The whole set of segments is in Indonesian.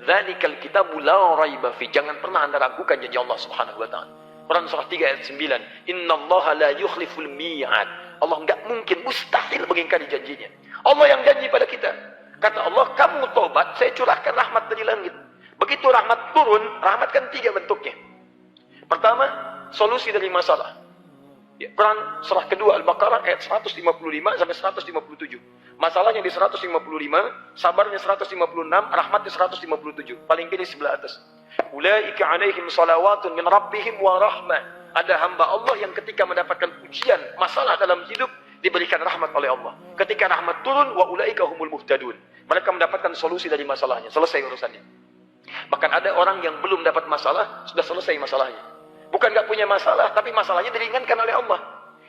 Dzalikal kitabu la raiba fi. Jangan pernah Anda ragukan janji Allah Subhanahu wa taala. Quran surah 3 ayat 9. Innallaha la yukhliful mi'ad. Allah enggak mungkin, mustahil mengingkari janjinya. Allah yang janji pada kita. Kata Allah, kamu tobat, saya curahkan rahmat dari langit. Begitu rahmat turun, rahmat kan 3 bentuknya. Pertama, solusi dari masalah. Ya, Quran surah kedua Al-Baqarah ayat 155 sampai 157. Masalahnya di 155, sabarnya 156, rahmatnya 157. Paling kiri sebelah atas. Ulaika alaihim salawatun min rabbihim wa rahmah. Ada hamba Allah yang ketika mendapatkan ujian, masalah dalam hidup, diberikan rahmat oleh Allah. Ketika rahmat turun, wa ulaika humul muhtadun. Mereka mendapatkan solusi dari masalahnya, selesai urusannya. Bahkan ada orang yang belum dapat masalah, sudah selesai masalahnya. Bukan nggak punya masalah, tapi masalahnya diringankan oleh Allah.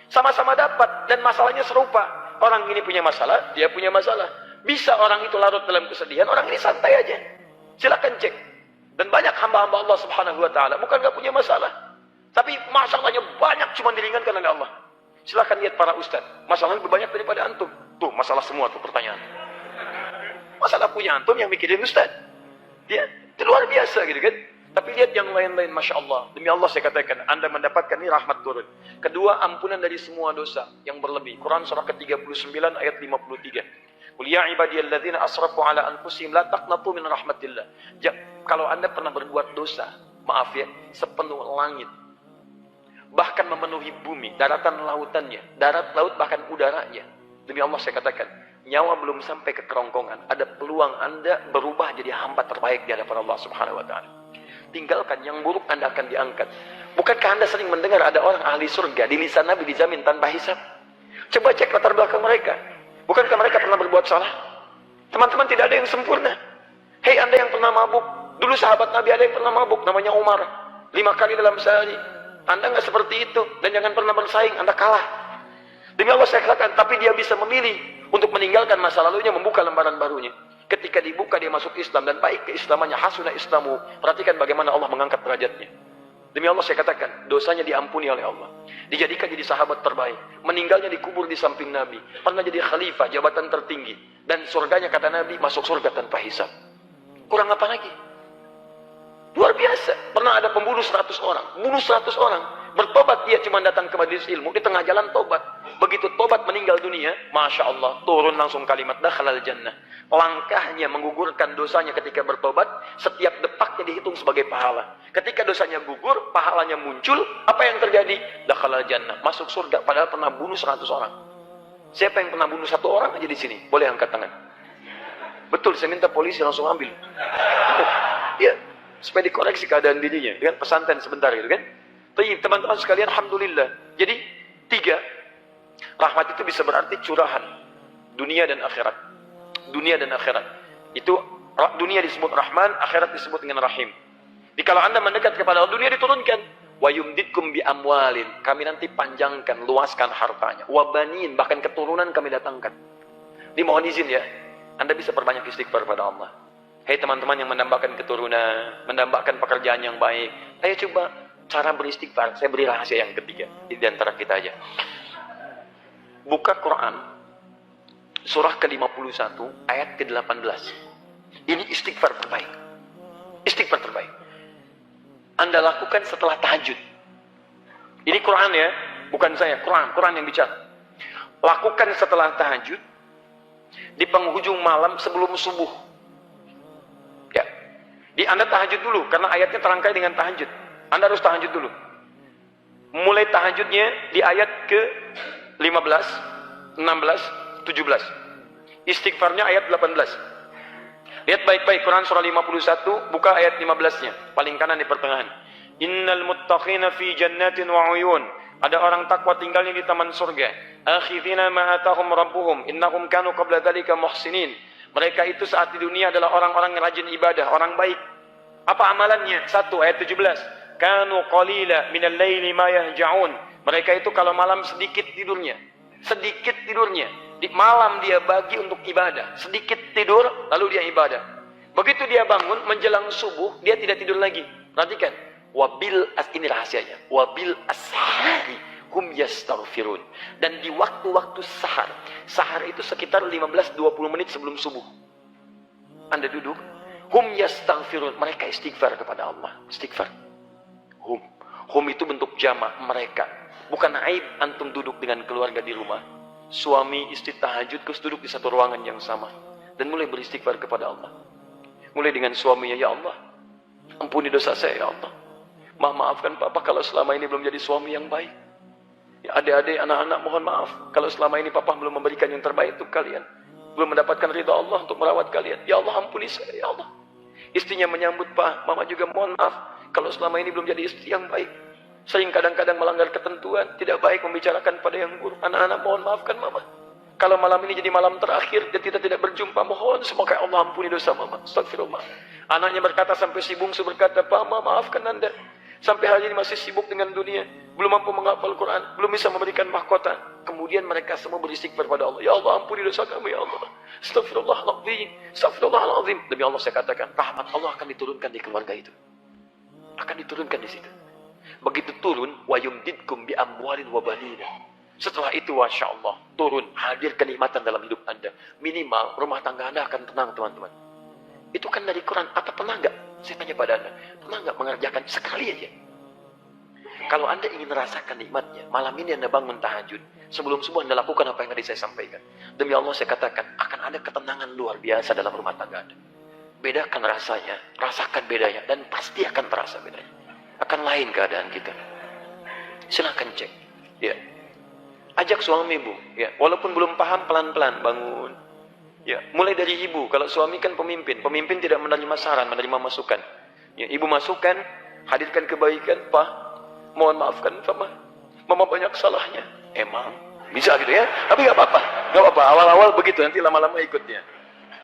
Sama-sama dapat, dan masalahnya serupa. Orang ini punya masalah, dia punya masalah. Bisa orang itu larut dalam kesedihan, orang ini santai aja. Silakan cek. Dan banyak hamba-hamba Allah Subhanahu wa taala bukan nggak punya masalah, tapi masalahnya banyak, cuma diringankan oleh Allah. Silakan lihat para ustaz, masalahnya lebih banyak daripada antum. Tuh, masalah semua tuh pertanyaan. Masalah punya antum yang mikirin ustaz. Dia itu luar biasa gitu kan. Tapi lihat yang lain-lain, Masya Allah. Demi Allah saya katakan, Anda mendapatkan ini rahmat turun. Kedua, ampunan dari semua dosa yang berlebih. Quran surah ke-39 ayat 53. Qul ya ibadiyalladzina asrafu ala anfusihim la taqnatu min rahmatillah. Kalau Anda pernah berbuat dosa, maaf ya, sepenuh langit, bahkan memenuhi bumi, daratan lautannya, darat laut bahkan udaranya. Demi Allah saya katakan, nyawa belum sampai ke kerongkongan, ada peluang Anda berubah jadi hamba terbaik di hadapan Allah Subhanahu wa taala. Tinggalkan yang buruk, Anda akan diangkat. Bukankah Anda sering mendengar ada orang ahli surga di lisan Nabi dijamin tanpa hisab? Coba cek latar belakang mereka. Bukankah mereka pernah berbuat salah? Teman-teman, tidak ada yang sempurna. Hei Anda yang pernah mabuk, dulu sahabat Nabi ada yang pernah mabuk, namanya Umar, 5 kali dalam sehari. Anda nggak seperti itu, dan jangan pernah bersaing, Anda kalah. Demi Allah saya katakan, tapi dia bisa memilih untuk meninggalkan masa lalunya, membuka lembaran barunya. Ketika dibuka dia masuk Islam, dan baik keislamannya, hasuna islamu. Perhatikan bagaimana Allah mengangkat derajatnya. Demi Allah saya katakan, dosanya diampuni oleh Allah. Dijadikan jadi sahabat terbaik. Meninggalnya dikubur di samping Nabi. Pernah jadi khalifah, jabatan tertinggi. Dan surganya kata Nabi, masuk surga tanpa hisab. Kurang apa lagi? Luar biasa. Pernah ada pembunuh 100 orang. Bunuh 100 orang. Bertobat dia cuma datang ke majelis ilmu. Di tengah jalan tobat. Begitu tobat meninggal dunia, Masya Allah, turun langsung kalimat dakhalal jannah. Langkahnya menggugurkan dosanya ketika bertobat, setiap depaknya dihitung sebagai pahala. Ketika dosanya gugur, pahalanya muncul, apa yang terjadi? Dakhalal jannah, masuk surga, padahal pernah bunuh 100 orang. Siapa yang pernah bunuh 1 orang aja di sini? Boleh angkat tangan. Betul, saya minta polisi langsung ambil. Ya, supaya dikoreksi keadaan dirinya dengan pesantren sebentar gitu kan. Tapi teman-teman sekalian, alhamdulillah. Jadi 3, rahmat itu bisa berarti curahan dunia dan akhirat. Dunia dan akhirat. Itu dunia disebut Rahman, akhirat disebut dengan Rahim. Jadi kalau Anda mendekat kepada Allah, dunia diturunkan. Wa yumditkum bi amwalin. Kami nanti panjangkan, luaskan hartanya. Wa banin, bahkan keturunan kami datangkan. Dimohon izin ya, Anda bisa perbanyak istighfar pada Allah. Hei teman-teman yang menambahkan keturunan, menambahkan pekerjaan yang baik. Ayo coba cara beristighfar. Saya beri rahasia yang ketiga di antara kita aja. Buka Quran surah ke-51 ayat ke-18. Ini istighfar terbaik. Istighfar terbaik. Anda lakukan setelah tahajud. Ini Quran ya, bukan saya. Quran yang bicara. Lakukan setelah tahajud, di penghujung malam sebelum subuh. Ya. Anda tahajud dulu, karena ayatnya terangkai dengan tahajud. Anda harus tahajud dulu. Mulai tahajudnya di ayat ke-15, 16, 17. Istighfarnya ayat 18. Lihat baik-baik Quran surah 51, buka ayat 15-nya, paling kanan di pertengahan. Innal muttaqina fi jannatin wa uyun. Ada orang takwa tinggalnya di taman surga. Akhidhina ma atahum rabbuhum innahum kanu qabla dzalika muhsinin. Mereka itu saat di dunia adalah orang-orang yang rajin ibadah, orang baik. Apa amalannya? 1 ayat 17. Kanu qalila minal laili ma yahja'un. Mereka itu kalau malam sedikit tidurnya. Sedikit tidurnya. Di malam dia bagi untuk ibadah. Sedikit tidur, lalu dia ibadah. Begitu dia bangun, menjelang subuh, dia tidak tidur lagi. Perhatikan. Ini rahasianya. Wabil ashari hum yastaghfirun. Dan di waktu-waktu sahar. Sahar itu sekitar 15-20 menit sebelum subuh. Anda duduk. Hum yastaghfirun, mereka istighfar kepada Allah. Istighfar. Hum. Hum itu bentuk jamak, mereka. Bukan aib antum duduk dengan keluarga di rumah. Suami istri tahajud terus duduk di satu ruangan yang sama. Dan mulai beristighfar kepada Allah. Mulai dengan suaminya, ya Allah, ampuni dosa saya, ya Allah. Maafkan papa kalau selama ini belum jadi suami yang baik. Ya, adik-adik, anak-anak, mohon maaf kalau selama ini papa belum memberikan yang terbaik untuk kalian. Belum mendapatkan ridha Allah untuk merawat kalian. Ya Allah, ampuni saya, ya Allah. Istrinya menyambut, Pak, mama juga mohon maaf kalau selama ini belum jadi istri yang baik. Sering kadang-kadang melanggar ketentuan, tidak baik membicarakan pada yang buruk. Anak-anak, mohon maafkan mama. Kalau malam ini jadi malam terakhir dan kita tidak berjumpa, mohon semoga Allah ampuni dosa mama. Astagfirullah. Anaknya berkata sampai si bungsu berkata, Pak, maafkan anda. Sampai hari ini masih sibuk dengan dunia. Belum mampu menghafal Quran. Belum bisa memberikan mahkota. Kemudian mereka semua beristighfar pada Allah. Ya Allah, ampuni dosa kami, ya Allah. Astagfirullahaladzim. Astagfirullahaladzim. Demi Allah saya katakan, rahmat Allah akan diturunkan di keluarga itu. Akan diturunkan di situ. Begitu turun, wa yumdidkum bi amwalin wa banina. Setelah itu, Masya Allah, turun, hadir kenikmatan dalam hidup anda. Minimal, rumah tangga anda akan tenang, teman-teman. Itu kan dari Quran. Apa pernah nggak? Saya tanya pada anda, pernah nggak mengerjakan sekali aja? Kalau anda ingin merasakan nikmatnya, malam ini anda bangun tahajud. Sebelum subuh anda lakukan apa yang tadi saya sampaikan. Demi Allah saya katakan, akan ada ketenangan luar biasa dalam rumah tangga anda. Bedakan rasanya, rasakan bedanya, dan pasti akan terasa bedanya. Akan lain keadaan kita. Silahkan cek. Ya. Ajak suami ibu, ya, walaupun belum paham pelan-pelan bangun. Ya, mulai dari ibu. Kalau suami kan pemimpin tidak menerima saran, menerima masukan. Ya, ibu masukkan, hadirkan kebaikan, Pak, mohon maafkan mama banyak salahnya. Emang bisa gitu ya, tapi nggak apa-apa, awal-awal begitu, nanti lama-lama ikutnya.